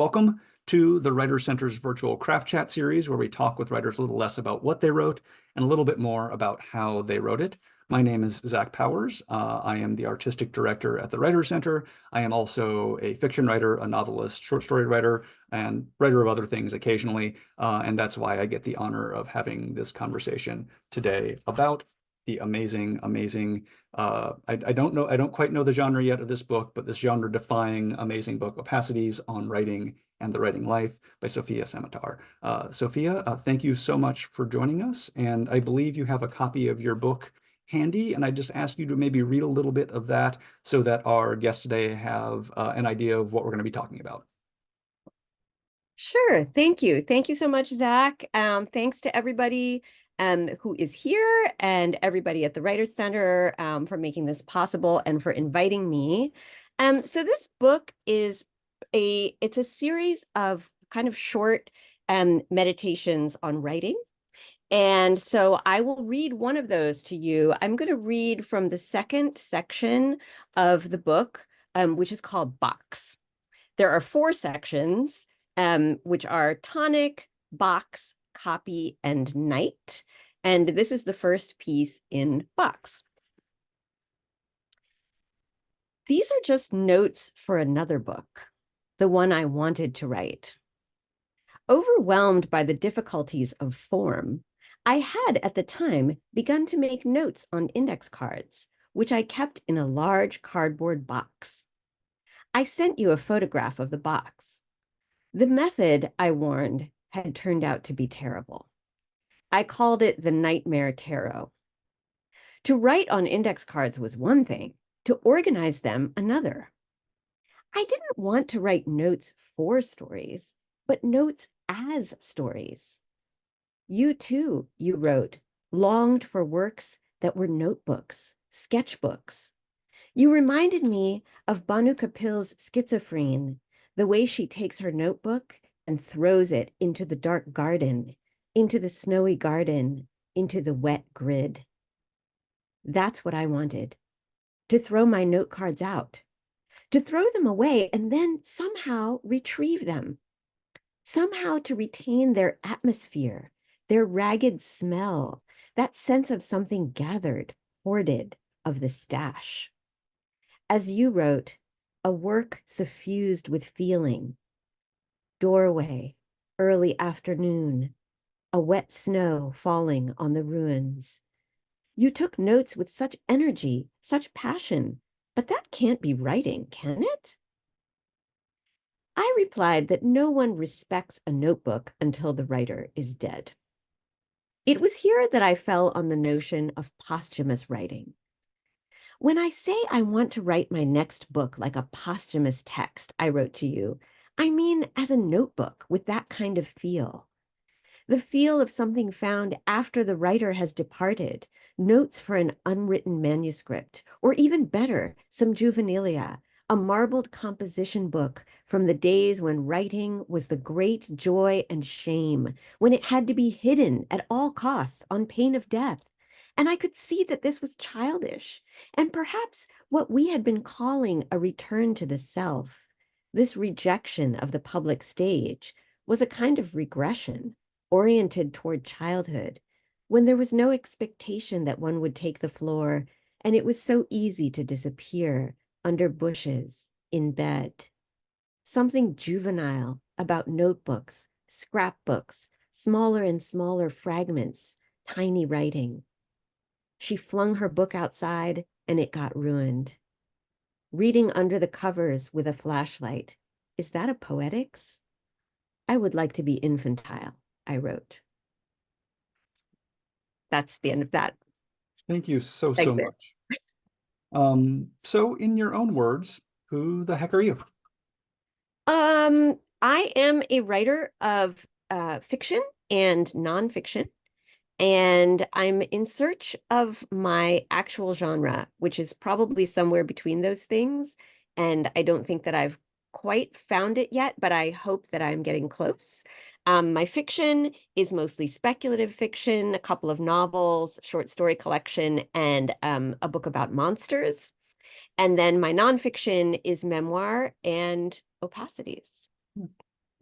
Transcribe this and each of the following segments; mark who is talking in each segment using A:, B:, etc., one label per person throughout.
A: Welcome to the Writer Center's virtual craft chat series, where we talk with writers a little less about what they wrote and a little bit more about how they wrote it. My name is Zach Powers. I am the artistic director at the Writer Center. I am also a fiction writer, a novelist, short story writer, and writer of other things occasionally. And that's why I get the honor of having this conversation today about the amazing, I don't quite know the genre yet of this book, but this genre-defying amazing book, Opacities on Writing and the Writing Life by Sofia Samatar. Sofia, thank you so much for joining us. And I believe you have a copy of your book handy, and I just ask you to maybe read a little bit of that so that our guests today have an idea of what we're going to be talking about.
B: Sure. Thank you. Thank you so much, Zach. Thanks to everybody who is here and everybody at the Writers Center for making this possible and for inviting me. So this book is it's a series of kind of short meditations on writing. And so I will read one of those to you. I'm going to read from the second section of the book, which is called Box. There are 4 sections, which are tonic, box, copy, and night. And this is the first piece in Box. These are just notes for another book, the one I wanted to write. Overwhelmed by the difficulties of form, I had at the time begun to make notes on index cards, which I kept in a large cardboard box. I sent you a photograph of the box. The method, I warned, had turned out to be terrible. I called it the Nightmare Tarot. To write on index cards was one thing, to organize them another. I didn't want to write notes for stories, but notes as stories. You too, you wrote, longed for works that were notebooks, sketchbooks. You reminded me of Banu Kapil's Schizophrene, the way she takes her notebook and throws it into the dark garden, into the snowy garden, into the wet grid. That's what I wanted, to throw my note cards out, to throw them away and then somehow retrieve them, somehow to retain their atmosphere, their ragged smell, that sense of something gathered, hoarded, of the stash. As you wrote, a work suffused with feeling. Doorway, early afternoon, a wet snow falling on the ruins. You took notes with such energy, such passion, but that can't be writing, can it? I replied that no one respects a notebook until the writer is dead. It was here that I fell on the notion of posthumous writing. When I say I want to write my next book like a posthumous text, I wrote to you, I mean as a notebook with that kind of feel. The feel of something found after the writer has departed, notes for an unwritten manuscript, or even better, some juvenilia, a marbled composition book from the days when writing was the great joy and shame, when it had to be hidden at all costs on pain of death. And I could see that this was childish, and perhaps what we had been calling a return to the self, this rejection of the public stage, was a kind of regression oriented toward childhood, when there was no expectation that one would take the floor, and it was so easy to disappear under bushes, in bed. Something juvenile about notebooks, scrapbooks, smaller and smaller fragments, tiny writing. She flung her book outside, and it got ruined. Reading under the covers with a flashlight. Is that a poetics? I would like to be infantile, I wrote. That's the end of that.
A: Thank you so
B: segment.
A: much. So in your own words, who the heck are you?
B: I am a writer of fiction and nonfiction, and I'm in search of my actual genre, which is probably somewhere between those things. And I don't think that I've quite found it yet, but I hope that I'm getting close. My fiction is mostly speculative fiction, a couple of novels, short story collection, and a book about monsters. And then my nonfiction is memoir and opacities.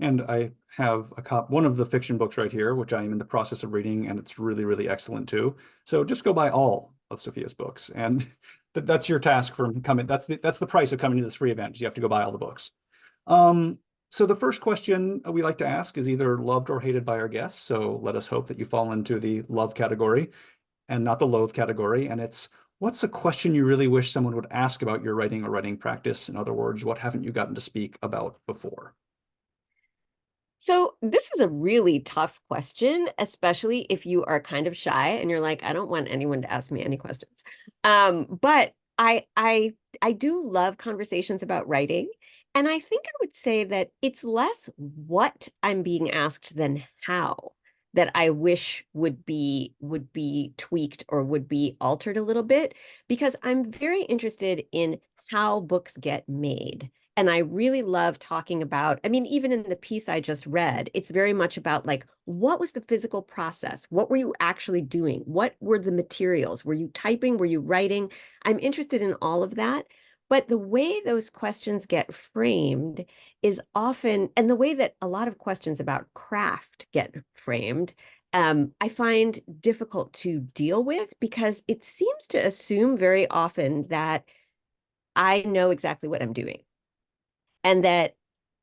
A: And I have one of the fiction books right here, which I am in the process of reading, and it's really, really excellent too. So just go buy all of Sophia's books, and that's your task for coming. That's the price of coming to this free event. You have to go buy all the books. Um, so the first question we like to ask is either loved or hated by our guests. So let us hope that you fall into the love category and not the loathe category. And it's, what's a question you really wish someone would ask about your writing or writing practice? In other words, what haven't you gotten to speak about before?
B: So this is a really tough question, especially if you are kind of shy and you're like, I don't want anyone to ask me any questions. But I do love conversations about writing. And I think I would say that it's less what I'm being asked than how that I wish would be tweaked or would be altered a little bit, because I'm very interested in how books get made. And I really love talking about, I mean, even in the piece I just read, it's very much about like, what was the physical process? What were you actually doing? What were the materials? Were you typing? Were you writing? I'm interested in all of that. But the way those questions get framed is often, and the way that a lot of questions about craft get framed, I find difficult to deal with because it seems to assume very often that I know exactly what I'm doing. And that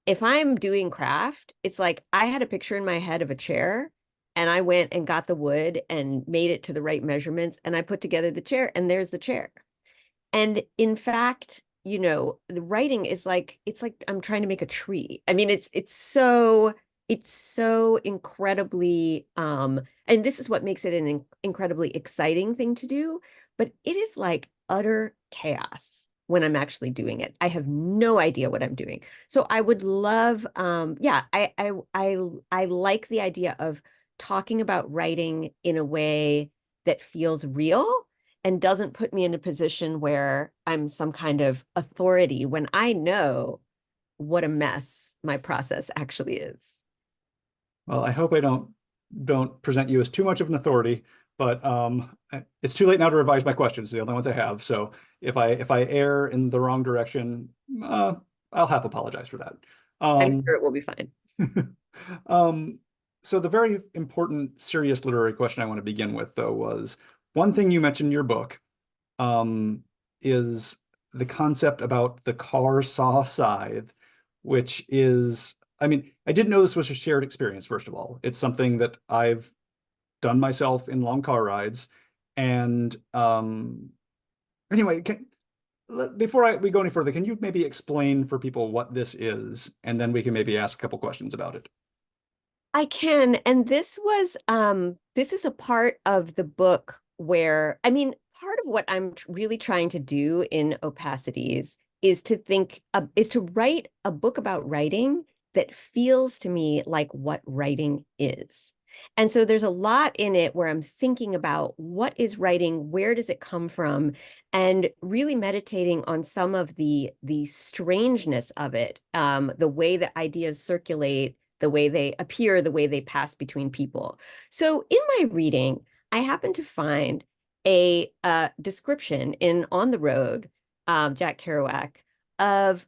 B: if I'm doing craft, it's like I had a picture in my head of a chair and I went and got the wood and made it to the right measurements and I put together the chair and there's the chair. And in fact, the writing is like it's like I'm trying to make a tree. I mean, it's so incredibly and this is what makes it an incredibly exciting thing to do, but it is like utter chaos when I'm actually doing it. I have no idea what I'm doing. So I would love yeah, I like the idea of talking about writing in a way that feels real and doesn't put me in a position where I'm some kind of authority when I know what a mess my process actually is.
A: Well, I hope I don't present you as too much of an authority, but it's too late now to revise my questions. The only ones I have. So if I err in the wrong direction, I'll half apologize for that.
B: I'm
A: Um,
B: sure it will be fine.
A: um, so the very important, serious literary question I want to begin with, though, was one thing you mentioned in your book, um, is the concept about the car saw scythe, which is, I mean, I didn't know this was a shared experience, first of all. It's something that I've done myself in long car rides. And anyway, before we go any further, can you maybe explain for people what this is? And then we can maybe ask a couple questions about it.
B: I can. And this is a part of the book where, I mean, part of what I'm really trying to do in Opacities is is to write a book about writing that feels to me like what writing is. And so there's a lot in it where I'm thinking about what is writing, where does it come from, and really meditating on some of the strangeness of it, the way that ideas circulate, the way they appear, the way they pass between people. So in my reading, I happened to find a description in On the Road, Jack Kerouac, of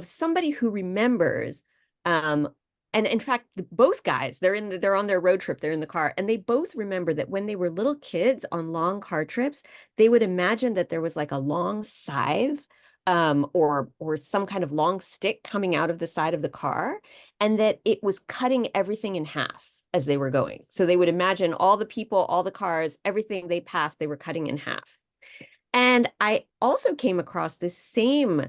B: somebody who remembers, um, and in fact, both guys, they're on their road trip, they're in the car, and they both remember that when they were little kids on long car trips, they would imagine that there was like a long scythe, or some kind of long stick coming out of the side of the car, and that it was cutting everything in half as they were going. So they would imagine all the people, all the cars, everything they passed, they were cutting in half. And I also came across this same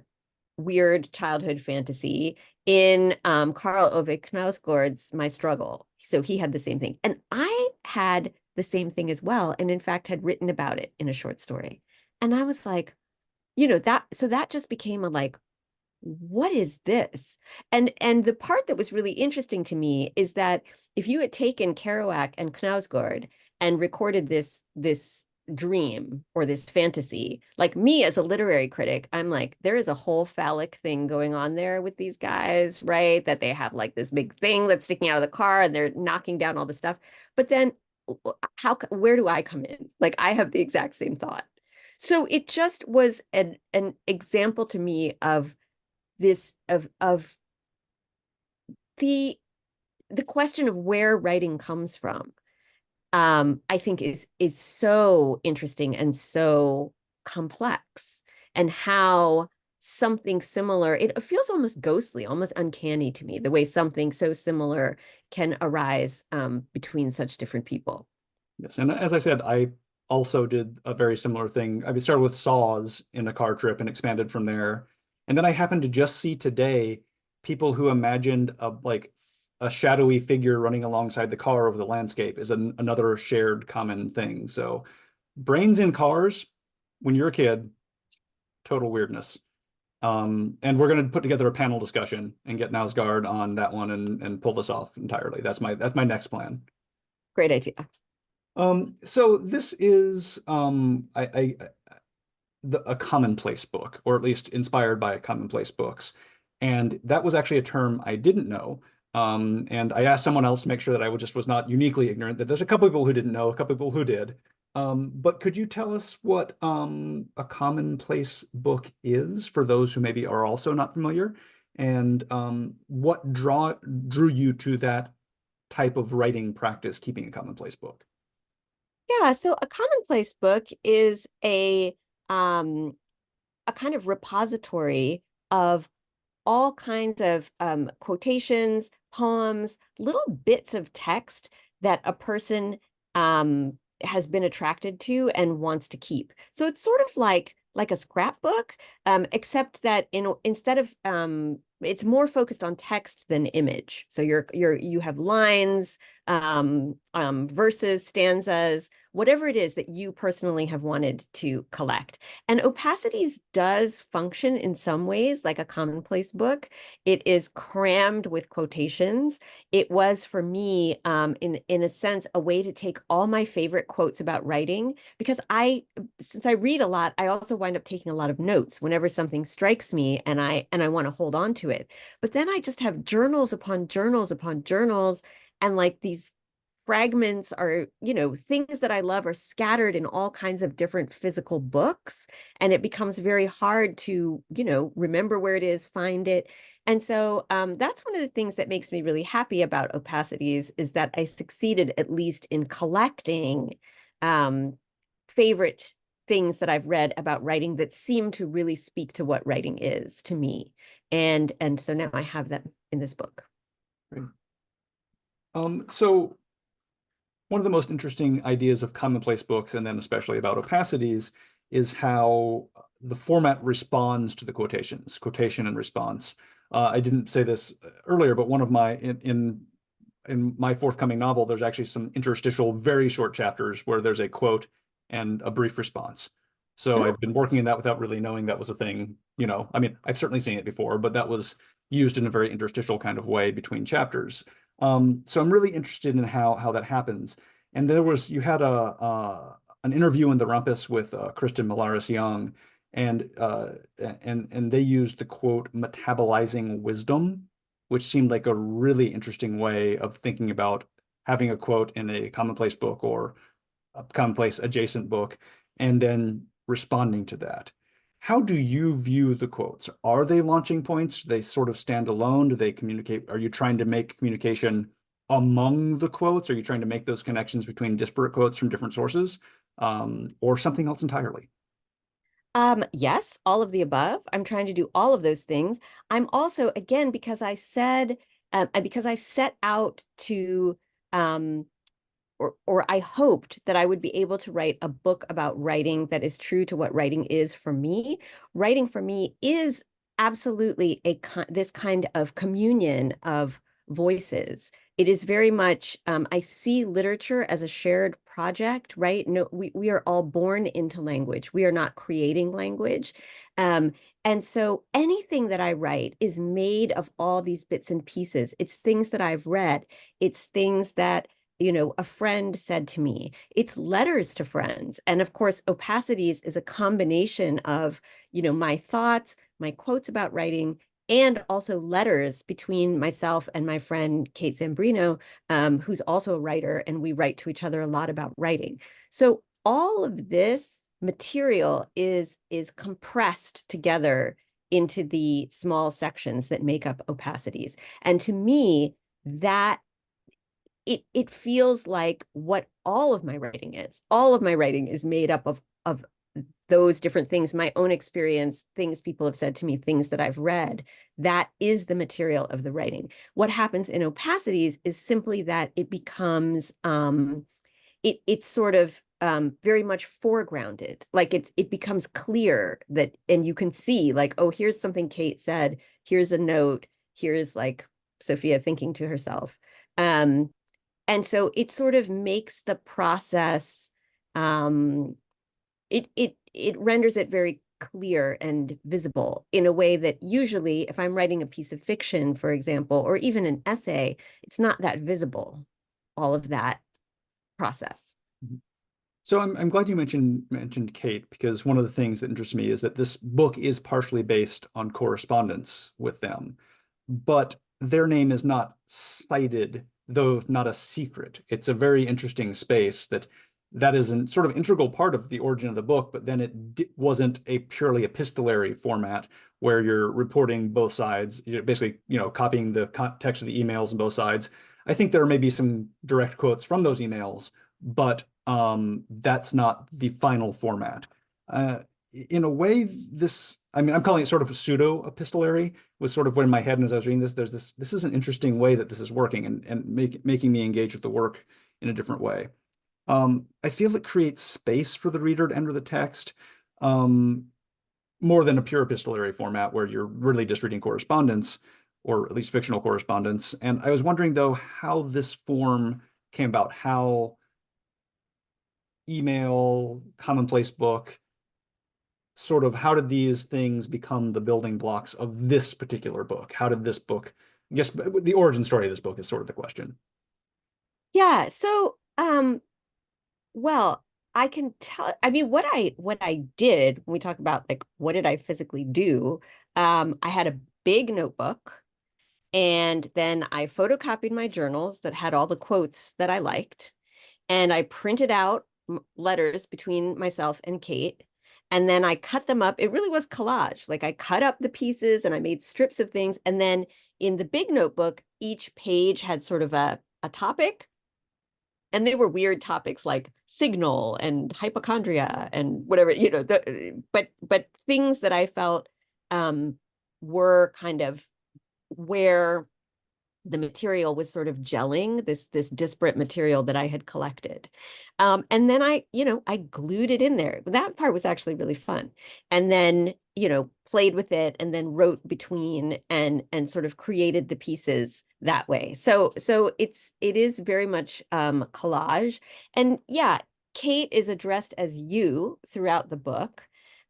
B: weird childhood fantasy in Karl Ove Knausgård's My Struggle. So he had the same thing. And I had the same thing as well. And in fact, had written about it in a short story. And I was like, that just became a like, what is this? And the part that was really interesting to me is that if you had taken Kerouac and Knausgård and recorded this dream or this fantasy, like me as a literary critic, I'm like, there is a whole phallic thing going on there with these guys, right? That they have like this big thing that's sticking out of the car and they're knocking down all the stuff. But then where do I come in? Like I have the exact same thought. So it just was an example to me of this of the question of where writing comes from, I think is so interesting and so complex, and how something similar, it feels almost ghostly, almost uncanny to me, the way something so similar can arise between such different people.
A: Yes, and as I said, I also did a very similar thing. I started with saws in a car trip and expanded from there. And then I happened to just see today people who imagined a shadowy figure running alongside the car over the landscape is another shared common thing. So brains in cars, when you're a kid, total weirdness. And we're going to put together a panel discussion and get Nausgard on that one and pull this off entirely. That's my next plan.
B: Great idea.
A: So this is a commonplace book, or at least inspired by commonplace books. And that was actually a term I didn't know. And I asked someone else to make sure that I was not uniquely ignorant, that there's a couple people who didn't know, a couple people who did. But could you tell us what a commonplace book is for those who maybe are also not familiar? And what drew you to that type of writing practice, keeping a commonplace book?
B: Yeah, so a commonplace book is a kind of repository of all kinds of quotations, poems, little bits of text that a person has been attracted to and wants to keep. So it's sort of like a scrapbook, except that instead of it's more focused on text than image. So you have lines, verses, stanzas, whatever it is that you personally have wanted to collect. And Opacities does function in some ways like a commonplace book. It is crammed with quotations. It was for me, in a sense, a way to take all my favorite quotes about writing, because since I read a lot, I also wind up taking a lot of notes whenever something strikes me and I want to hold on to it. But then I just have journals upon journals upon journals, and like these fragments are, things that I love are scattered in all kinds of different physical books. And it becomes very hard to, remember where it is, find it. And so that's one of the things that makes me really happy about Opacities, is that I succeeded at least in collecting favorite things that I've read about writing that seem to really speak to what writing is to me. And so now I have them in this book.
A: Great. So one of the most interesting ideas of commonplace books, and then especially about Opacities, is how the format responds to the quotations, quotation and response. I didn't say this earlier, but one of my in my forthcoming novel, there's actually some interstitial, very short chapters where there's a quote and a brief response. So I've been working in that without really knowing that was a thing. I mean, I've certainly seen it before, but that was used in a very interstitial kind of way between chapters. So I'm really interested in how that happens. And you had an interview in the Rumpus with Kristen Millares-Young, and they used the quote "metabolizing wisdom," which seemed like a really interesting way of thinking about having a quote in a commonplace book or a commonplace adjacent book, and then responding to that. How do you view the quotes? Are they launching points? Do they sort of stand alone? Do they communicate? Are you trying to make communication among the quotes? Are you trying to make those connections between disparate quotes from different sources, or something else entirely?
B: Yes, all of the above. I'm trying to do all of those things. I'm also, again, because I set out to, or I hoped that I would be able to write a book about writing that is true to what writing is for me. Writing for me is absolutely this kind of communion of voices. It is very much, I see literature as a shared project, right? No, we are all born into language. We are not creating language. And so anything that I write is made of all these bits and pieces. It's things that I've read. It's things that a friend said to me. It's letters to friends. And of course, Opacities is a combination of, my thoughts, my quotes about writing, and also letters between myself and my friend, Kate Zambreno, who's also a writer, and we write to each other a lot about writing. So all of this material is compressed together into the small sections that make up Opacities. And to me, that it feels like what all of my writing is. All of my writing is made up of those different things, my own experience, things people have said to me, things that I've read. That is the material of the writing. What happens in Opacities is simply that it becomes it's sort of very much foregrounded. Like it becomes clear that, and you can see like, oh, here's something Kate said, here's a note, here's like Sofia thinking to herself. And so it sort of makes the process, it renders it very clear and visible in a way that usually if I'm writing a piece of fiction, for example, or even an essay, it's not that visible, all of that process.
A: So I'm glad you mentioned Kate, because one of the things that interests me is that this book is partially based on correspondence with them, but their name is not cited, though not a secret. It's a very interesting space that is a sort of integral part of the origin of the book, but then it wasn't a purely epistolary format where you're reporting both sides, you're basically, copying the text of the emails on both sides. I think there may be some direct quotes from those emails, but that's not the final format. In a way, I'm calling it sort of a pseudo epistolary, was sort of where in my head, and as I was reading this is an interesting way that this is working and making me engage with the work in a different way. I feel it creates space for the reader to enter the text, more than a pure epistolary format where you're really just reading correspondence, or at least fictional correspondence. And I was wondering, though, how this form came about, how email, commonplace book, sort of how did these things become the building blocks of this particular book? How did this book, I guess the origin story of this book is sort of the question.
B: Yeah. So, well, I can tell, I mean, what I did when we talk about like, what did I physically do? I had a big notebook, and then I photocopied my journals that had all the quotes that I liked. And I printed out letters between myself and Kate. And then I cut them up. It really was collage. Like I cut up the pieces and I made strips of things. And then in the big notebook, each page had sort of a topic. And they were weird topics like signal and hypochondria and whatever, but things that I felt were kind of where the material was sort of gelling, this disparate material that I had collected. And then I glued it in there. That part was actually really fun. And then, played with it and then wrote between and sort of created the pieces that way. So it is very much collage. And yeah, Kate is addressed as you throughout the book.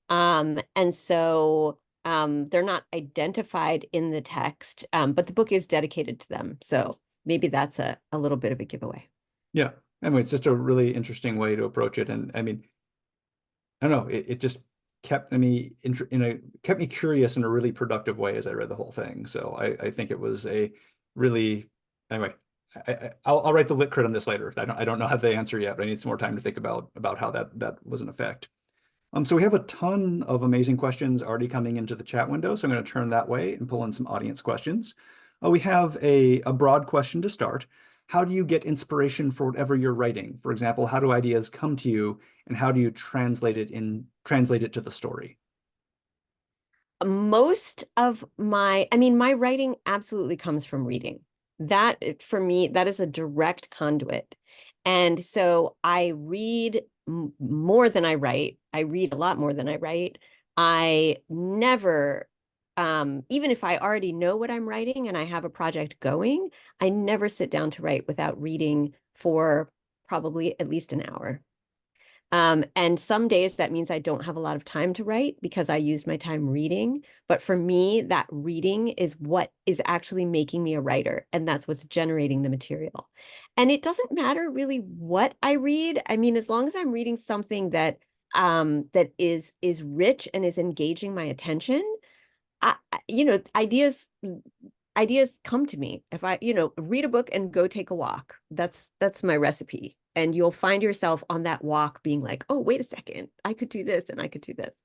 B: And so they're not identified in the text, but the book is dedicated to them. So maybe that's a little bit of a giveaway.
A: Yeah. Anyway, it's just a really interesting way to approach it. And I mean, I don't know, it just kept me kept me curious in a really productive way as I read the whole thing. So I think it was a really, anyway, I'll write the lit crit on this later. I don't know how the answer yet, but I need some more time to think about how that was an effect. So we have a ton of amazing questions already coming into the chat window, so I'm going to turn that way and pull in some audience questions. We have a broad question to start. How do you get inspiration for whatever you're writing? For example, how do ideas come to you, and how do you translate it to the story?
B: Most of my writing absolutely comes from reading. That, for me, that is a direct conduit. And so I read more than I write. I read a lot more than I write. I never, even if I already know what I'm writing and I have a project going, I never sit down to write without reading for probably at least an hour. And some days that means I don't have a lot of time to write because I used my time reading. But for me, that reading is what is actually making me a writer. And that's what's generating the material. And it doesn't matter really what I read. I mean, as long as I'm reading something that that is rich and is engaging my attention, ideas come to me. If I, read a book and go take a walk, that's my recipe. And you'll find yourself on that walk being like, oh, wait a second, I could do this and I could do this.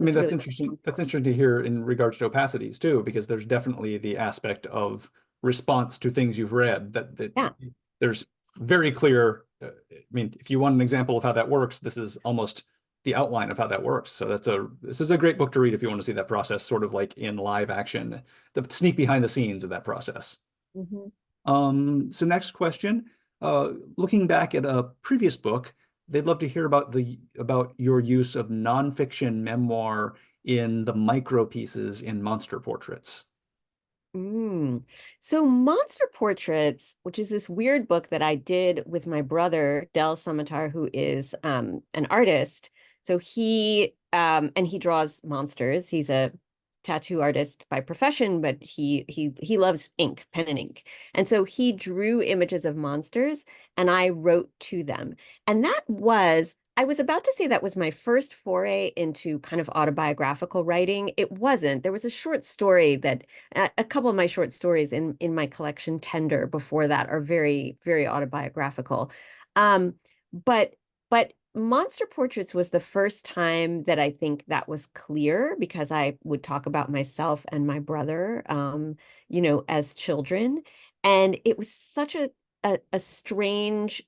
A: I mean,
B: It's
A: that's
B: really
A: interesting. That's interesting to hear in regards to opacities too, because there's definitely the aspect of response to things you've read that
B: yeah.
A: there's very clear. I mean, if you want an example of how that works, this is almost the outline of how that works. So this is a great book to read if you want to see that process sort of like in live action, the sneak behind the scenes of that process.
B: Mhm.
A: So next question, looking back at a previous book, they'd love to hear about your use of nonfiction memoir in the micro pieces in monster portraits.
B: Mm. So Monster Portraits, which is this weird book that I did with my brother, Del Samatar, who is an artist. So he draws monsters. He's a tattoo artist by profession, but he loves ink, pen and ink. And so he drew images of monsters and I wrote to them. And I was about to say that was my first foray into kind of autobiographical writing. It wasn't. There was a short story that a couple of my short stories in my collection Tender before that are very, very autobiographical. Um, but but Monster Portraits was the first time that I think that was clear because I would talk about myself and my brother, as children. And it was such a strange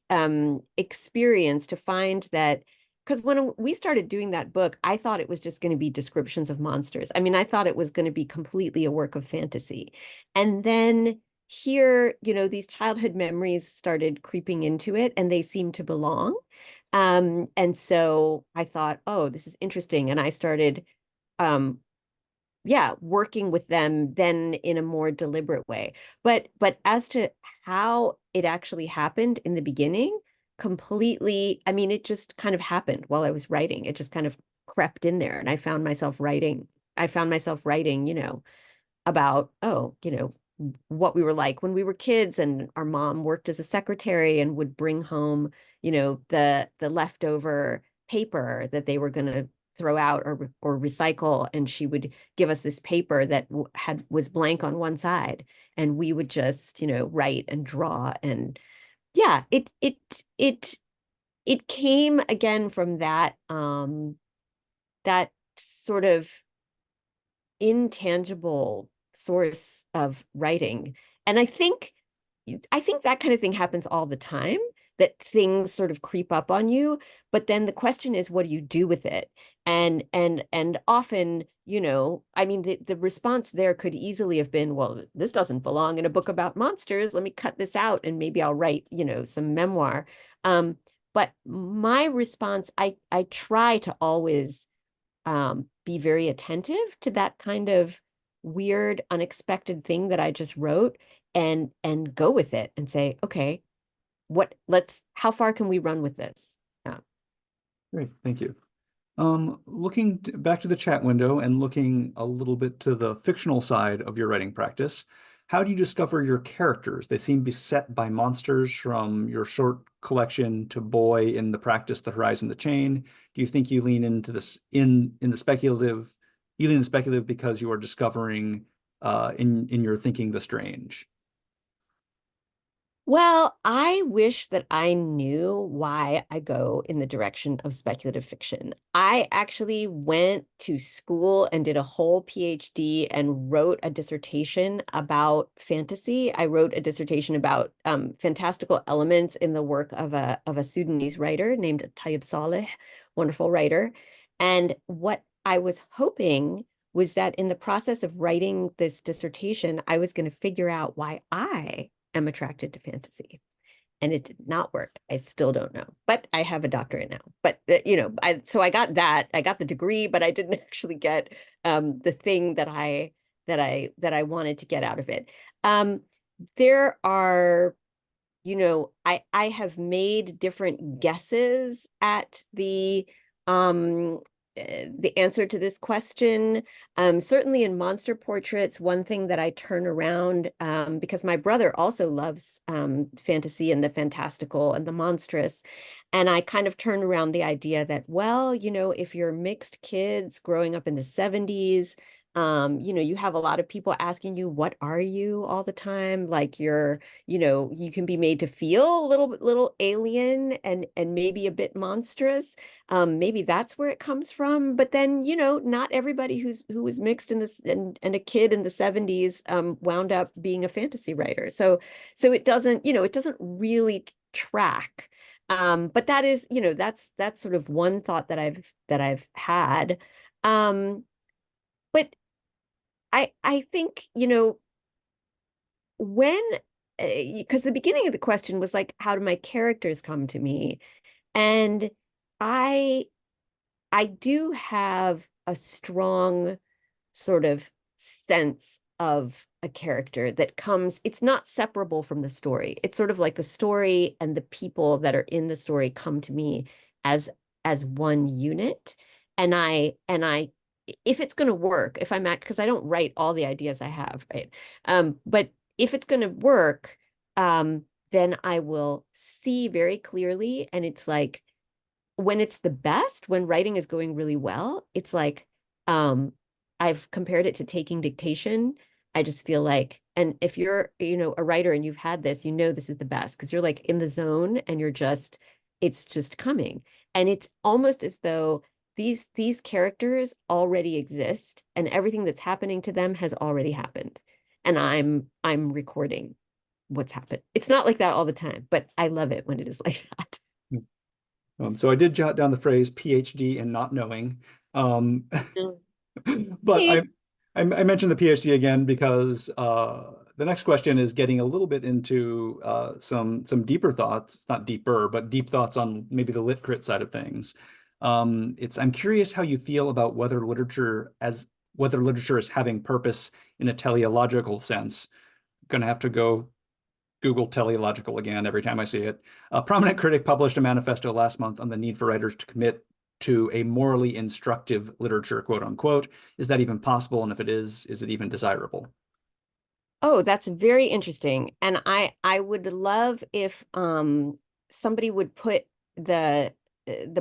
B: experience to find that because when we started doing that book, I thought it was just going to be descriptions of monsters. I mean, I thought it was going to be completely a work of fantasy. And then here, these childhood memories started creeping into it and they seemed to belong. And so I thought, oh, this is interesting. And I started, um, yeah, working with them then in a more deliberate way. But as to how it actually happened in the beginning, completely, I mean, it just kind of happened while I was writing. It just kind of crept in there and I found myself writing, about, what we were like when we were kids and our mom worked as a secretary and would bring home, the leftover paper that they were going to throw out or recycle, and she would give us this paper that was blank on one side and we would just, write and draw. And yeah, it came again from that sort of intangible source of writing. And I think that kind of thing happens all the time, that things sort of creep up on you, but then the question is, what do you do with it? And often, I mean, the response there could easily have been, well, this doesn't belong in a book about monsters. Let me cut this out and maybe I'll write, some memoir. But my response, I try to always be very attentive to that kind of weird, unexpected thing that I just wrote and go with it and say, okay, how far can we run with this? Yeah.
A: Great, thank you. Looking back to the chat window and looking a little bit to the fictional side of your writing practice, how do you discover your characters? They seem beset by monsters from your short collection to Boy in the Practice, The Horizon, The Chain. Do you think you lean into this in the speculative? You lean in the speculative because you are discovering in your thinking the strange.
B: Well, I wish that I knew why I go in the direction of speculative fiction. I actually went to school and did a whole PhD and wrote a dissertation about fantasy. I wrote a dissertation about fantastical elements in the work of a Sudanese writer named Tayyib Saleh, wonderful writer. And what I was hoping was that in the process of writing this dissertation, I was going to figure out why I am attracted to fantasy. And it did not work. I still don't know, but I have a doctorate now. But so I got that. I got the degree, but I didn't actually get the thing that I wanted to get out of it. Um, there are, I have made different guesses at the answer to this question. Certainly in monster portraits, one thing that I turn around, because my brother also loves fantasy and the fantastical and the monstrous. And I kind of turn around the idea that, well, if you're mixed kids growing up in the 70s, You have a lot of people asking you, what are you all the time? Like you can be made to feel a little alien and maybe a bit monstrous. Maybe that's where it comes from. But then, not everybody who was mixed in this and a kid in the 70s wound up being a fantasy writer. So it doesn't really track. But that is, that's sort of one thought that I've had. But I think, when because the beginning of the question was like, how do my characters come to me? And I I do have a strong sort of sense of a character that comes, it's not separable from the story. It's sort of like the story and the people that are in the story come to me as as one unit. And I if it's going to work, if I'm at, because I don't write all the ideas I have, right? But if it's going to work, then I will see very clearly. And it's like when it's the best, when writing is going really well, it's like um I've compared it to taking dictation. I just feel like, and if you're, a writer and you've had this, this is the best because you're like in the zone and it's just coming. And it's almost as though these characters already exist and everything that's happening to them has already happened. And I'm recording what's happened. It's not like that all the time, but I love it when it is like that.
A: So I did jot down the phrase PhD in not knowing. Um, but
B: Hey.
A: I mentioned the PhD again because the next question is getting a little bit into some deeper thoughts, not deeper, but deep thoughts on maybe the lit crit side of things. I'm curious how you feel about whether literature is having purpose in a teleological sense. Gonna have to go Google teleological again every time I see it. A prominent critic published a manifesto last month on the need for writers to commit to a morally instructive literature, quote unquote. Is that even possible? And if it is it even desirable?
B: Oh, that's very interesting. And I would love if somebody would put the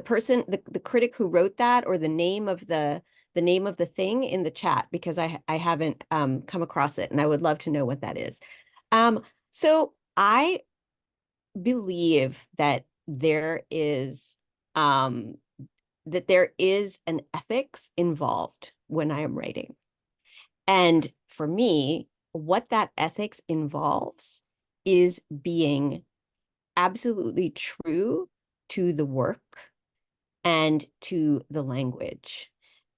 B: person, the critic who wrote that, or the name of the thing in the chat, because I haven't come across it and I would love to know what that is. So I believe um that there is an ethics involved when I am writing. And for me, what that ethics involves is being absolutely true to the work and to the language,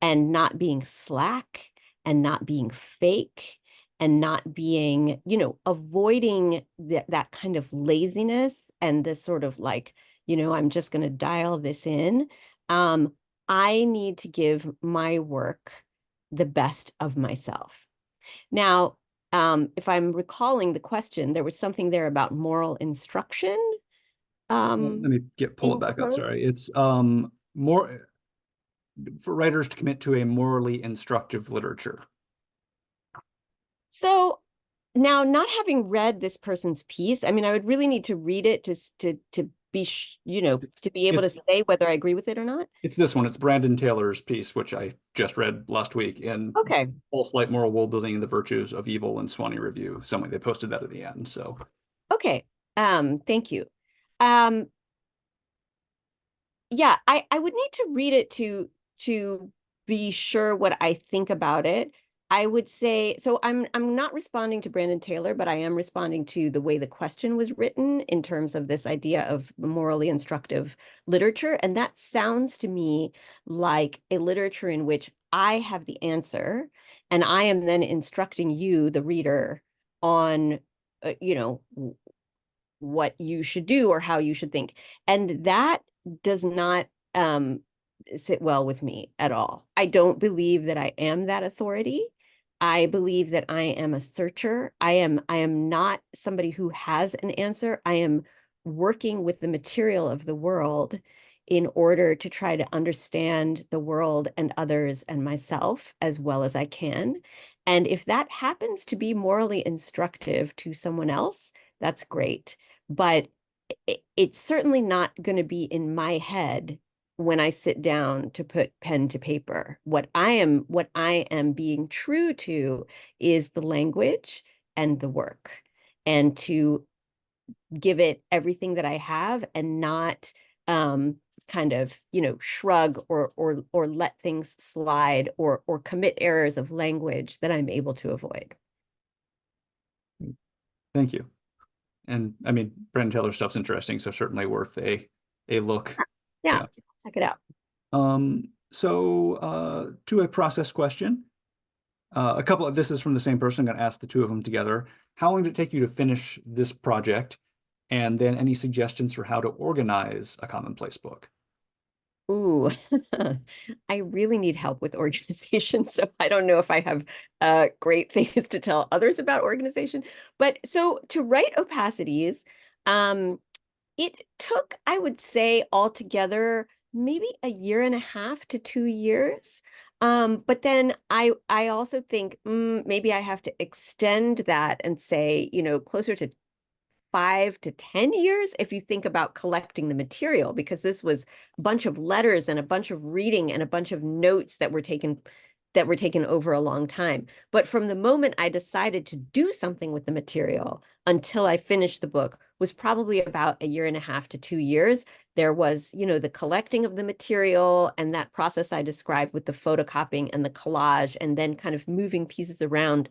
B: and not being slack and not being fake and not being, avoiding that kind of laziness and this sort of like, I'm just going to dial this in. Um, I need to give my work the best of myself. Now, if I'm recalling the question, there was something there about moral instruction
A: Well, let me pull it
B: being
A: back up.
B: proposed.
A: Sorry. It's more for writers to commit to a morally instructive literature.
B: So now, not having read this person's piece, I mean, I would really need to read it to be, to be able to
A: It's
B: say whether I agree with it or not.
A: it's this one. It's Brandon Taylor's piece, which I just read last week in
B: Okay.
A: False Light Moral World Building and the Virtues of Evil and Swanee Review. Somebody they posted that at the end. So
B: Okay. Thank you. Um, yeah, I would need to read it to be sure what I think about it. I would say, so I'm not responding to Brandon Taylor, but I am responding to the way the question was written in terms of this idea of morally instructive literature. And that sounds to me like a literature in which I have the answer and I am then instructing you, the reader, on what you should do or how you should think. And that does not sit well with me at all. I don't believe that I am that authority. I believe that I am a searcher. I am not somebody who has an answer. I am working with the material of the world in order to try to understand the world and others and myself as well as I can. And if that happens to be morally instructive to someone else, that's great. But it's certainly not going to be in my head when I sit down to put pen to paper. What I am being true to is the language and the work, and to give it everything that I have, and not kind of, shrug or let things slide, or commit errors of language that I'm able to avoid.
A: Thank you. And I mean, Brandon Taylor stuff's interesting, so certainly worth a look.
B: Yeah,
A: Yeah.
B: check it out.
A: To a process question. A couple of this is from the same person. I'm going to ask the two of them together. How long did it take you to finish this project? And then any suggestions for how to organize a Commonplace book?
B: Ooh, I really need help with organization. So I don't know if I have great things to tell others about organization. But so to write Opacities, um, it took, I would say, altogether, maybe a year and a half to 2 years. But then I also think maybe I have to extend that and say, closer to 5 to 10 years if you think about collecting the material, because this was a bunch of letters and a bunch of reading and a bunch of notes that were taken over a long time. But from the moment I decided to do something with the material until I finished the book was probably about a year and a half to 2 years. There was, the collecting of the material and that process I described with the photocopying and the collage, and then kind of moving pieces around,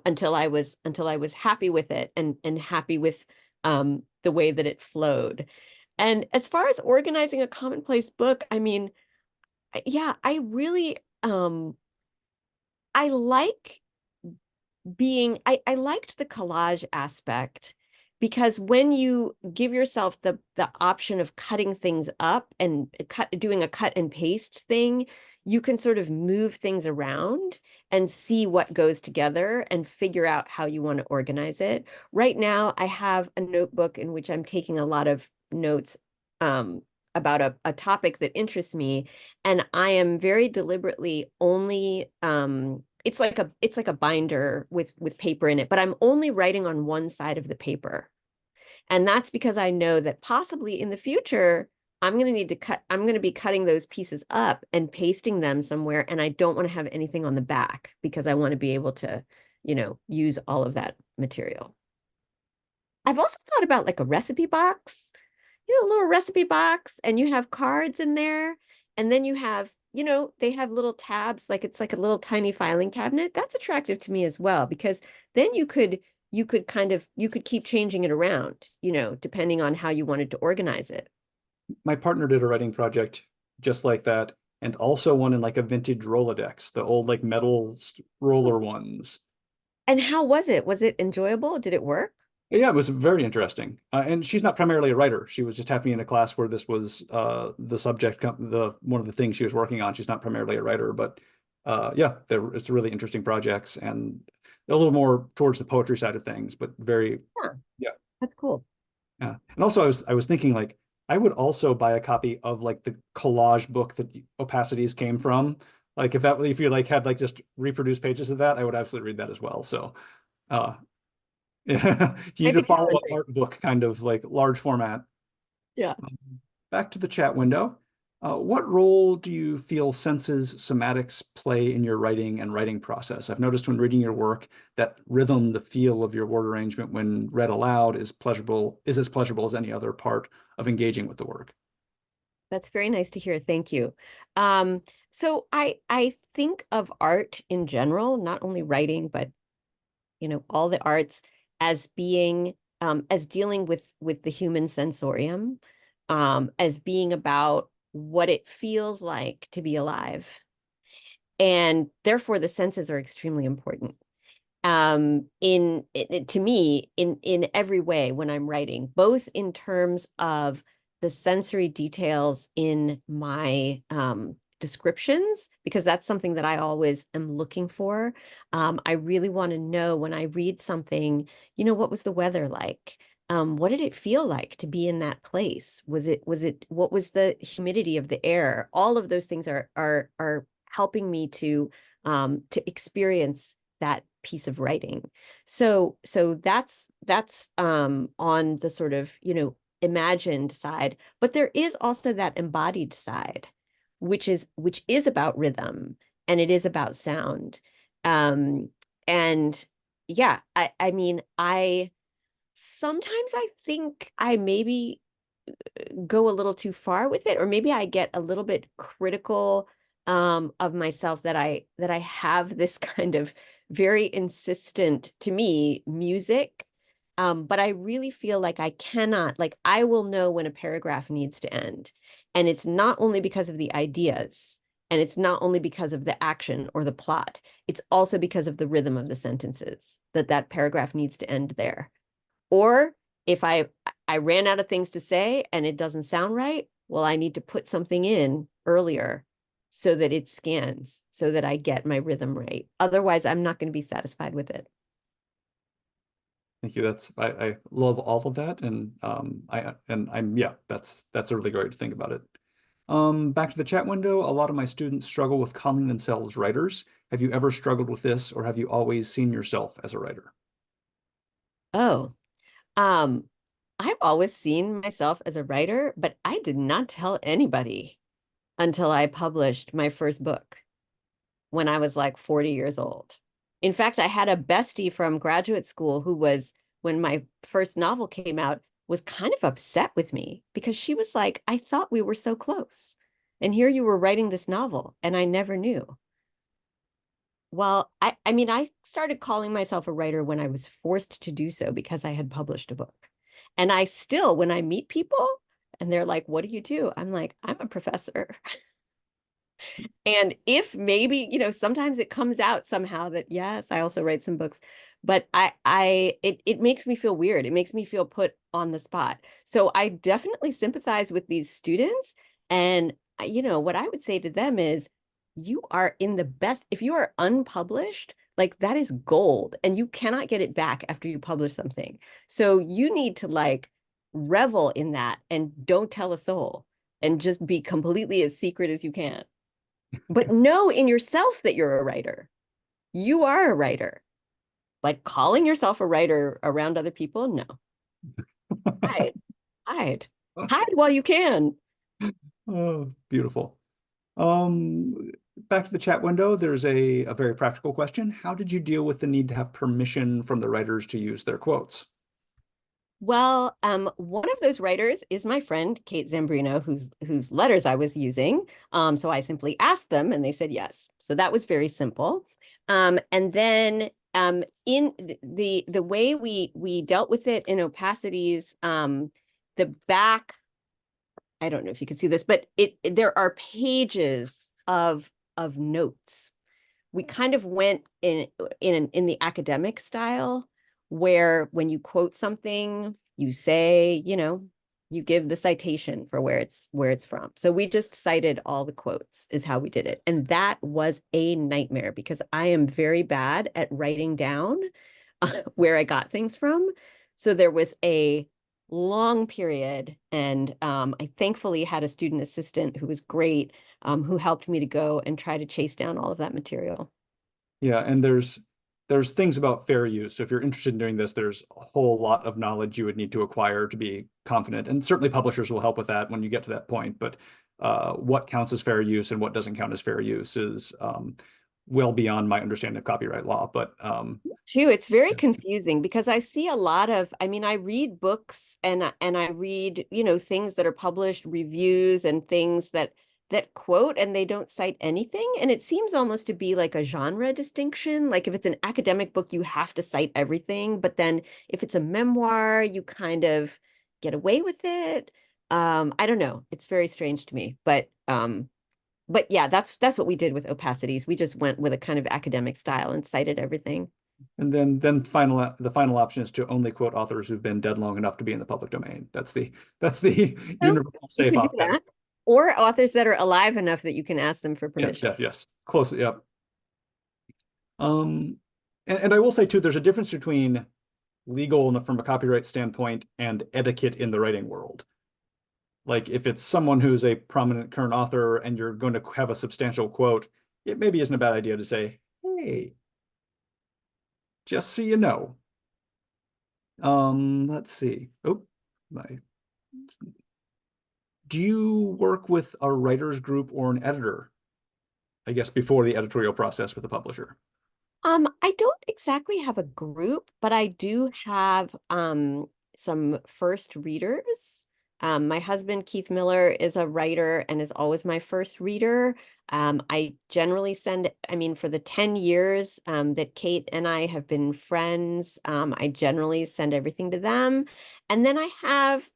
B: until I was happy with it, and happy with the way that it flowed. And as far as organizing a commonplace book, I mean, yeah, I like I liked the collage aspect, because when you give yourself the option of cutting things up and doing a cut and paste thing, you can sort of move things around and see what goes together and figure out how you want to organize it. Right now, I have a notebook in which I'm taking a lot of notes um, about a topic that interests me, and I am very deliberately only it's like a binder with paper in it, but I'm only writing on one side of the paper. And that's because I know that possibly in the future, I'm going to be cutting those pieces up and pasting them somewhere. And I don't want to have anything on the back, because I want to be able to, use all of that material. I've also thought about like a recipe box, a little recipe box, and you have cards in there. And then you have, they have little tabs, like it's like a little tiny filing cabinet. That's attractive to me as well, because then you could keep changing it around, depending on how you wanted to organize it.
A: My partner did a writing project just like that, and also one in like a vintage Rolodex, the old like metal roller ones.
B: And how was it? Was it enjoyable? Did it work?
A: Yeah, it was very interesting. And she's not primarily a writer. She was just happening in a class where this was the subject, the one of the things she was working on. She's not primarily a writer, but yeah, it's really interesting projects, and a little more towards the poetry side of things, but very,
B: Yeah,
A: yeah,
B: that's cool.
A: yeah. And also, I was thinking like I would also buy a copy of like the collage book that the Opacities came from. Like if you like had like just reproduced pages of that, I would absolutely read that as well. So. Uh, Yeah. Do you
B: I
A: need to
B: could tell
A: follow
B: it.
A: an art book kind of like large format?
B: Yeah.
A: Back to the chat window. What role do you feel senses somatics play in your writing and writing process? I've noticed when reading your work that rhythm, the feel of your word arrangement when read aloud is as pleasurable as any other part of engaging with the work.
B: That's very nice to hear. Thank you. So I think of art in general, not only writing, but all the arts, as being as dealing with the human sensorium, as being about what it feels like to be alive. And therefore the senses are extremely important. To me, in every way when I'm writing, both in terms of the sensory details in my descriptions, because that's something that I always am looking for. I really want to know when I read something, what was the weather like? What did it feel like to be in that place? What was the humidity of the air? All of those things are helping me to experience that piece of writing. So that's on the sort of, imagined side, but there is also that embodied side, which is about rhythm and it is about sound. Um, and yeah, I mean, I sometimes I think I maybe go a little too far with it, or maybe I get a little bit critical of myself that I have this kind of very insistent, to me, music. But I really feel like I cannot, like I will know when a paragraph needs to end. And it's not only because of the ideas, and it's not only because of the action or the plot, it's also because of the rhythm of the sentences that that paragraph needs to end there. Or if I ran out of things to say and it doesn't sound right, well, I need to put something in earlier so that it scans, so that I get my rhythm right. Otherwise, I'm not going to be satisfied with it.
A: Thank you. I love all of that, and I'm yeah, that's a really great thing about it. Back to the chat window. A lot of my students struggle with calling themselves writers. Have you ever struggled with this, or have you always seen yourself as a writer?
B: Oh, um, I've always seen myself as a writer, but I did not tell anybody until I published my first book when I was like 40 years old. In fact, I had a bestie from graduate school who was, when my first novel came out, was kind of upset with me because she was like, I thought we were so close. And here you were writing this novel, and I never knew. Well, I mean, I started calling myself a writer when I was forced to do so because I had published a book. And I still, when I meet people and they're like, what do you do? I'm like, I'm a professor. And if maybe, sometimes it comes out somehow that yes, I also write some books, but it makes me feel weird. It makes me feel put on the spot. So I definitely sympathize with these students. And, what I would say to them is, you are in the best, if you are unpublished, like that is gold and you cannot get it back after you publish something. So you need to like revel in that and don't tell a soul and just be completely as secret as you can. But know in yourself that you're a writer. You are a writer. Like calling yourself a writer around other people, no. Hide, hide, hide while you can.
A: Oh, beautiful. Back to the chat window, there's a very practical question. How did you deal with the need to have permission from the writers to use their quotes?
B: Well, one of those writers is my friend Kate Zambreno, whose letters I was using. So I simply asked them, and they said yes. So that was very simple. And then in the way we dealt with it in Opacities, the back, I don't know if you can see this, but there are pages of notes. We kind of went in the academic style where when you quote something, you say, you give the citation for where it's from. So we just cited all the quotes is how we did it. And that was a nightmare because I am very bad at writing down where I got things from. So there was a long period, and I thankfully had a student assistant who was great, who helped me to go and try to chase down all of that material.
A: Yeah, and there's things about fair use. So if you're interested in doing this, there's a whole lot of knowledge you would need to acquire to be confident. And certainly publishers will help with that when you get to that point. But what counts as fair use and what doesn't count as fair use is well beyond my understanding of copyright law. But
B: Too, it's very confusing because I see a lot of, I mean, I read books and I read, things that are published, reviews and things that quote and they don't cite anything. And it seems almost to be like a genre distinction. Like if it's an academic book, you have to cite everything. But then if it's a memoir, you kind of get away with it. I don't know. It's very strange to me. But yeah, that's what we did with Opacities. We just went with a kind of academic style and cited everything.
A: and then the final option is to only quote authors who've been dead long enough to be in the public domain. That's the
B: So
A: universal
B: you
A: safe
B: could do
A: option.
B: that. Or authors that are alive enough that you can ask them for
A: Yeah,
B: permission.
A: yeah, yes. Close, yeah. Um, and I will say too, there's a difference between legal from a copyright standpoint and etiquette in the writing world. Like if it's someone who's a prominent current author and you're going to have a substantial quote, it maybe isn't a bad idea to say, hey, just so you know. Let's see. Oh, my Do you work with a writer's group or an editor, I guess, before the editorial process with the publisher?
B: I don't exactly have a group, but I do have some first readers. My husband, Keith Miller, is a writer and is always my first reader. I generally send, I mean, for the 10 years that Kate and I have been friends, I generally send everything to them. And then I have,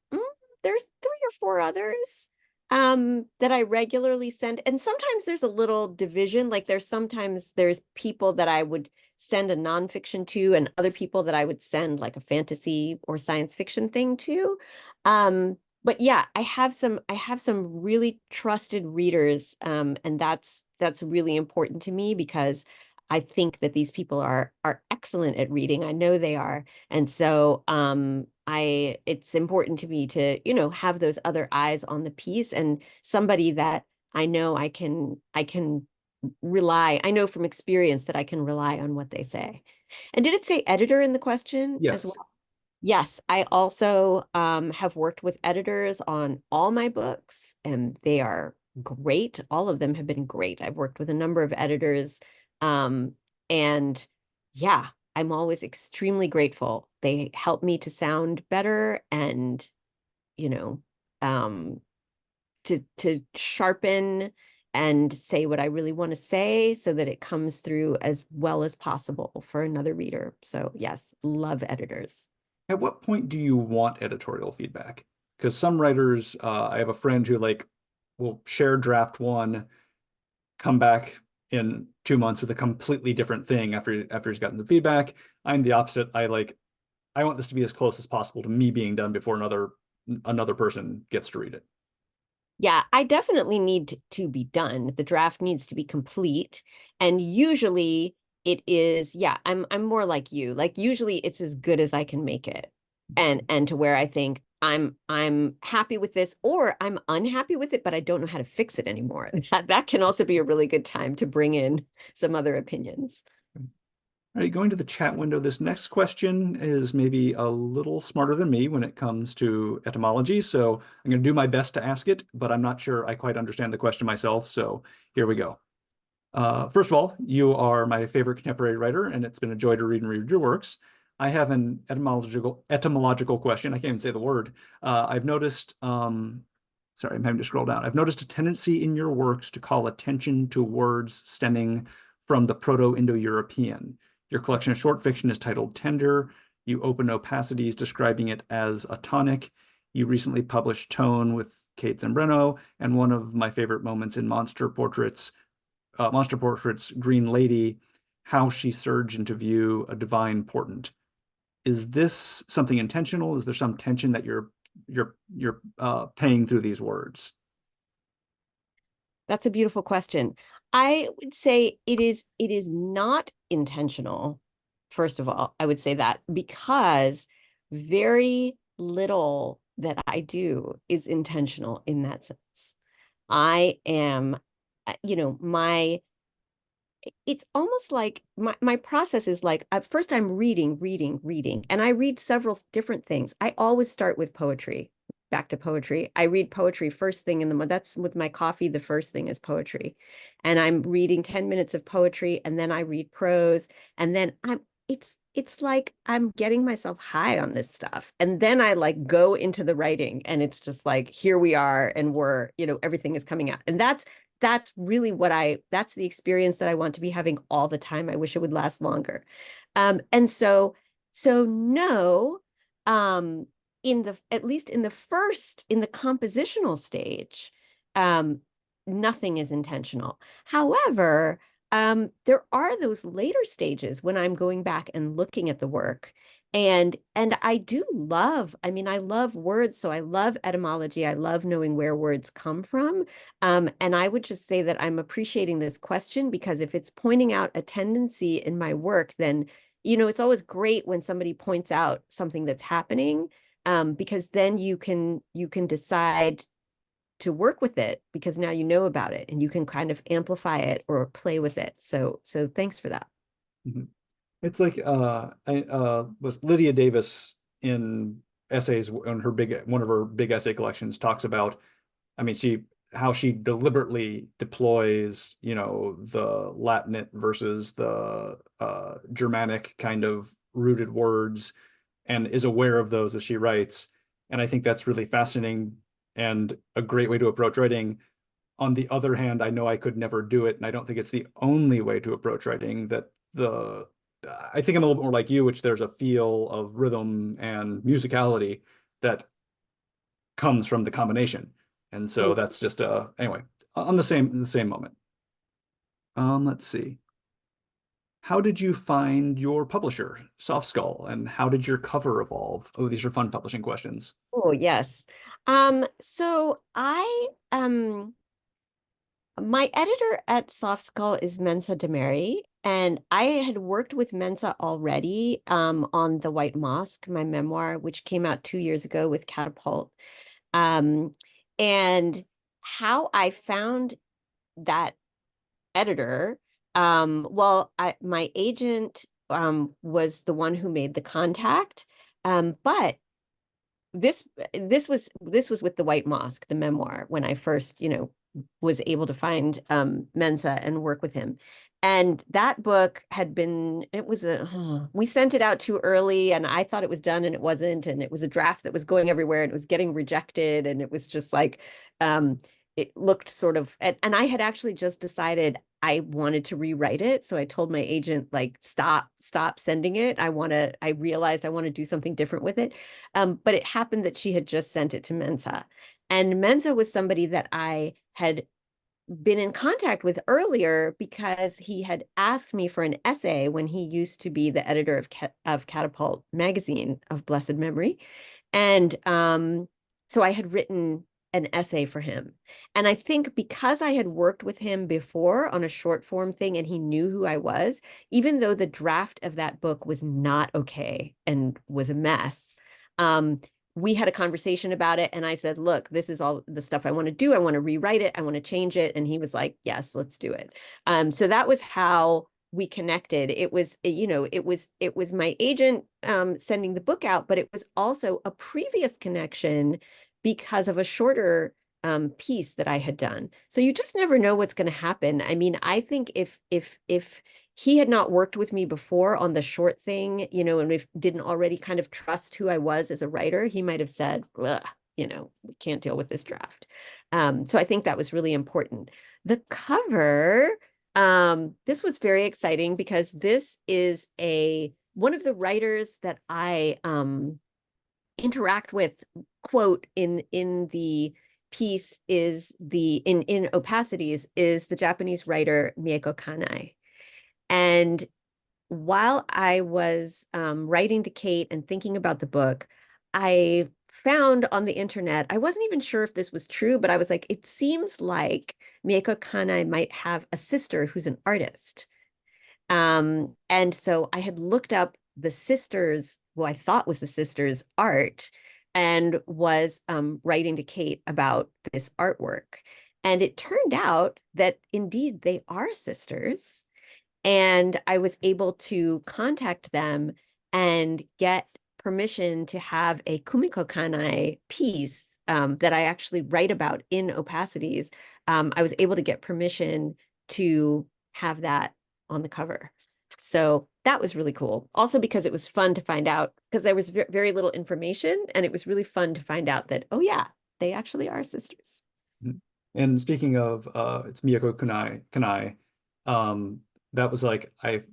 B: there's 3 or 4 others that I regularly send. And sometimes there's a little division. Like there's people that I would send a nonfiction to, and other people that I would send like a fantasy or science fiction thing to. But yeah, I have some really trusted readers, and that's really important to me because I think that these people are excellent at reading. I know they are. And so it's important to me to, have those other eyes on the piece and somebody that I know I can rely. I know from experience that I can rely on what they say. And did it say editor in the question as
A: Yes.
B: well? Yes, I also have worked with editors on all my books, and they are great. All of them have been great. I've worked with a number of editors, um, and yeah, I'm always extremely grateful. They help me to sound better and, you know, um, to sharpen and say what I really want to say so that it comes through as well as possible for another reader. So yes, love editors.
A: At what point do you want editorial feedback? Because some writers, I have a friend who like will share draft one, come back in 2 months with a completely different thing after he's gotten the feedback. I'm the opposite. I want this to be as close as possible to me being done before another person gets to read it.
B: Yeah, I definitely need to be done. The draft needs to be complete. And usually it is, yeah, I'm more like you. Like usually it's as good as I can make it. And to where I think I'm happy with this or I'm unhappy with it, but I don't know how to fix it anymore. That can also be a really good time to bring in some other opinions.
A: All right, going to the chat window, this next question is maybe a little smarter than me when it comes to etymology. So I'm going to do my best to ask it, but I'm not sure I quite understand the question myself. So here we go. First of all, you are my favorite contemporary writer, and it's been a joy to read and read your works. I have an etymological question. I can't even say the word. I've noticed, sorry, I'm having to scroll down. I've noticed a tendency in your works to call attention to words stemming from the Proto-Indo-European. Your collection of short fiction is titled Tender. You open Opacities describing it as a tonic. You recently published Tone with Kate Zambreno, and one of my favorite moments in Monster Portrait's Green Lady, how she surged into view a divine portent. Is this something intentional? Is there some tension that you're paying through these words?
B: That's a beautiful question. I would say it is not intentional. First of all, I would say that because very little that I do is intentional in that sense. I am, my it's almost like my process is like at first I'm reading, and I read several different things. I always start with poetry. Back to poetry. I read poetry first thing in the morning. That's with my coffee. The first thing is poetry. And I'm reading 10 minutes of poetry and then I read prose. And then it's like I'm getting myself high on this stuff. And then I like go into the writing and it's just like here we are and everything is coming out. And that's really that's the experience that I want to be having all the time. I wish it would last longer. And so no, um, at least in the compositional stage, um, nothing is intentional. However, there are those later stages when I'm going back and looking at the work. And I do love, I mean, I love words, so I love etymology. I love knowing where words come from. And I would just say that I'm appreciating this question because if it's pointing out a tendency in my work, then, it's always great when somebody points out something that's happening, because then you can decide to work with it because now you know about it and you can kind of amplify it or play with it. So thanks for that.
A: Mhm. It's like I was Lydia Davis in essays on one of her big essay collections talks about, I mean, how she deliberately deploys, the Latinate versus the Germanic kind of rooted words and is aware of those as she writes. And I think that's really fascinating and a great way to approach writing. On the other hand, I know I could never do it, and I don't think it's the only way to approach writing. I think I'm a little bit more like you, which there's a feel of rhythm and musicality that comes from the combination. And so that's just anyway, on the same moment. Let's see. How did you find your publisher, Soft Skull, and how did your cover evolve? Oh, these are fun publishing questions.
B: Oh, yes. So my editor at Soft Skull is Mensa Demary, and I had worked with Mensa already on the White Mosque, my memoir, which came out 2 years ago with Catapult. Um, and how I found that editor, my agent was the one who made the contact, but this this was with the White Mosque, the memoir, when I first, was able to find Mensa and work with him. And that book had been, we sent it out too early and I thought it was done and it wasn't. And it was a draft that was going everywhere and it was getting rejected. And it was just like, it looked sort of, and I had actually just decided I wanted to rewrite it. So I told my agent, like, stop sending it. I realized I want to do something different with it. But it happened that she had just sent it to Mensa. And Mensa was somebody that I had been in contact with earlier because he had asked me for an essay when he used to be the editor of Catapult magazine of blessed memory. And so I had written an essay for him. And I think because I had worked with him before on a short form thing and he knew who I was, even though the draft of that book was not okay and was a mess, we had a conversation about it. And I said, look, this is all the stuff I want to do. I want to rewrite it. I want to change it. And he was like, yes, let's do it. So that was how we connected. It was, it was my agent sending the book out, but it was also a previous connection because of a shorter piece that I had done. So you just never know what's going to happen. I mean, I think if he had not worked with me before on the short thing, and if didn't already kind of trust who I was as a writer, he might have said, we can't deal with this draft. So I think that was really important. The cover, this was very exciting because this is one of the writers that I interact with, quote, in the piece is in Opacities is the Japanese writer Mieko Kanai. And while I was writing to Kate and thinking about the book, I found on the internet, I wasn't even sure if this was true, but I was like, it seems like Mieko Kanai might have a sister who's an artist. And so I had looked up the sisters, who I thought was the sisters' art, and was writing to Kate about this artwork. And it turned out that indeed they are sisters. And I was able to contact them and get permission to have a Kumiko Kanai piece that I actually write about in Opacities. I was able to get permission to have that on the cover. So that was really cool. Also because it was fun to find out, because there was very little information, and it was really fun to find out that, oh yeah, they actually are sisters.
A: And speaking of, it's Miyako Kanai. That was like I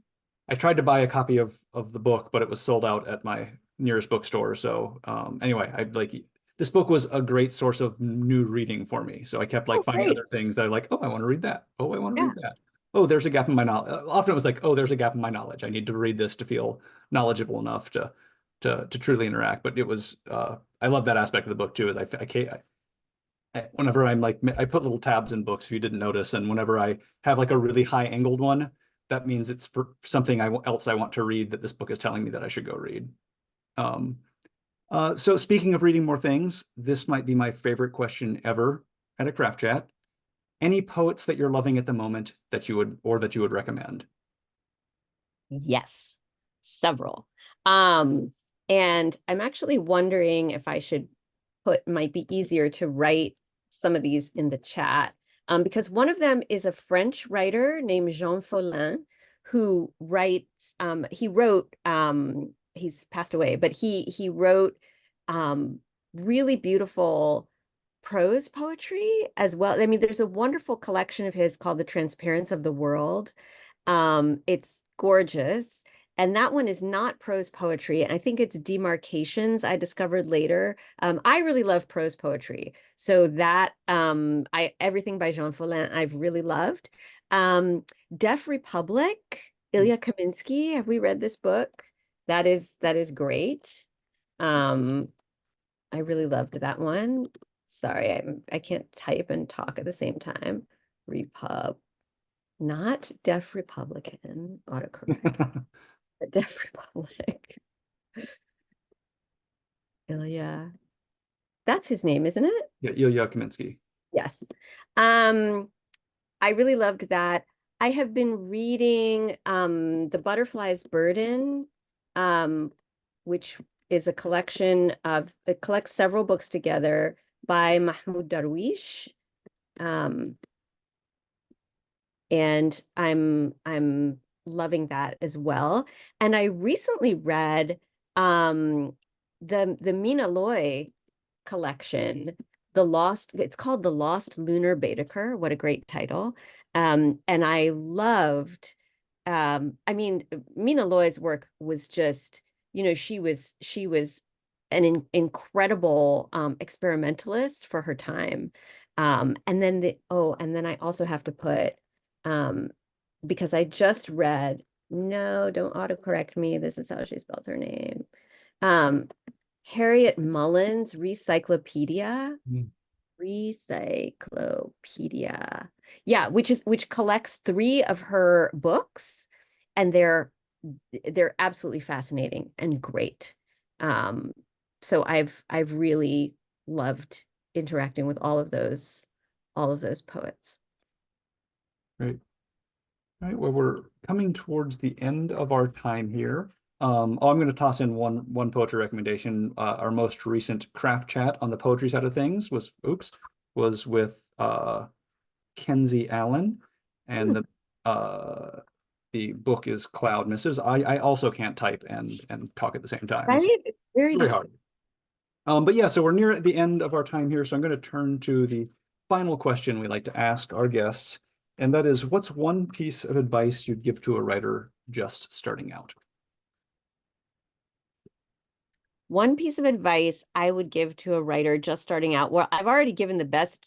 A: tried to buy a copy of the book, but it was sold out at my nearest bookstore. So anyway, I like this book was a great source of new reading for me. So I kept like
B: Oh,
A: finding
B: great.
A: other things that I like. Oh, I want to read that. Oh, I want to
B: Yeah.
A: read that. Oh, there's a gap in my knowledge. Often it was like, oh, there's a gap in my knowledge. I need to read this to feel knowledgeable enough to truly interact. But it was I love that aspect of the book too. Is whenever I'm like, I put little tabs in books if you didn't notice, and whenever I have like a really high angled one, that means it's for something else I want to read that this book is telling me that I should go read. Um, so speaking of reading more things, this might be my favorite question ever at a craft chat. Any poets that you're loving at the moment that you would recommend?
B: Yes, several. Um, And I'm actually wondering if I should might be easier to write some of these in the chat. Because one of them is a French writer named Jean Follin, who writes, he's passed away, but he wrote really beautiful prose poetry as well. I mean, there's a wonderful collection of his called The Transparence of the World. It's gorgeous. And that one is not prose poetry. I think it's demarcations I discovered later. I really love prose poetry. So that everything by Jean Follin I've really loved. Deaf Republic, Ilya Kaminsky. Have we read this book? That is great. I really loved that one. Sorry, I can't type and talk at the same time. Not Deaf Republican, autocorrect. Deaf Republic. Ilya. That's his name, isn't it?
A: Yeah, Ilya Kaminsky.
B: Yes. I really loved that. I have been reading The Butterfly's Burden, which is a collection of, it collects several books together by Mahmoud Darwish. And I'm loving that as well. And I recently read the Mina Loy collection, it's called The Lost Lunar Baedeker. What a great title. And I loved, I mean, Mina Loy's work was just, she was an incredible experimentalist for her time. And then I also have to put, because I just read, no, don't autocorrect me. This is how she spells her name. Harriet Mullins' Recyclopedia. Recyclopedia. Yeah, which collects 3 of her books, and they're absolutely fascinating and great. So I've really loved interacting with all of those poets.
A: Great. All right, well, we're coming towards the end of our time here. I'm going to toss in one poetry recommendation. Our most recent craft chat on the poetry side of things was with Kenzie Allen, and the book is Cloud Missives. I also can't type and talk at the same time.
B: Right? It's
A: very hard. But yeah, so we're near the end of our time here, so I'm going to turn to the final question we like to ask our guests, and that is, what's one piece of advice you'd give to a writer just starting out?
B: One piece of advice I would give to a writer just starting out, well, I've already given the best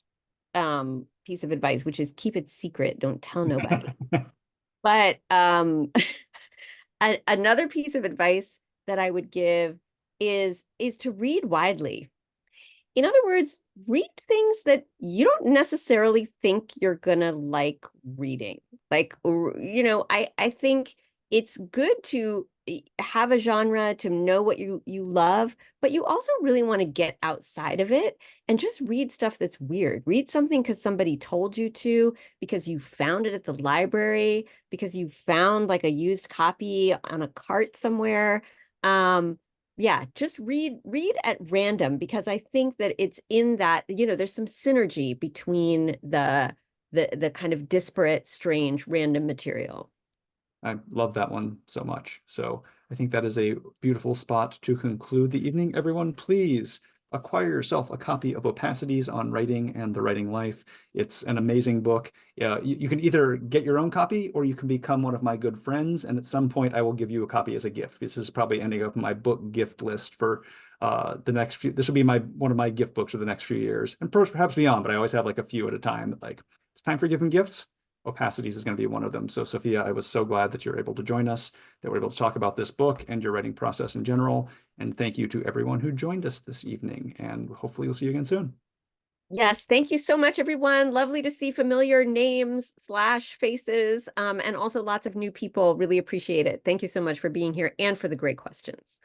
B: piece of advice, which is keep it secret, don't tell nobody. But another piece of advice that I would give is to read widely. In other words, read things that you don't necessarily think you're gonna like reading. Like, I think it's good to have a genre, to know what you love, but you also really want to get outside of it and just read stuff that's weird. Read something because somebody told you to, because you found it at the library, because you found like a used copy on a cart somewhere. Yeah, just read at random, because I think that it's in that, there's some synergy between the kind of disparate, strange, random material.
A: I love that one so much. So I think that is a beautiful spot to conclude the evening. Everyone, please acquire yourself a copy of Opacities on Writing and the Writing Life. It's an amazing book. You can either get your own copy or you can become one of my good friends. And at some point, I will give you a copy as a gift. This is probably ending up in my book gift list for the next few. This will be one of my gift books for the next few years, and perhaps beyond. But I always have like a few at a time. Like, it's time for giving gifts. Opacities is going to be one of them. So Sophia, I was so glad that you're able to join us, that we're able to talk about this book and your writing process in general. And thank you to everyone who joined us this evening. And hopefully we'll see you again soon.
B: Yes, thank you so much, everyone. Lovely to see familiar names / faces, and also lots of new people. Really appreciate it. Thank you so much for being here and for the great questions.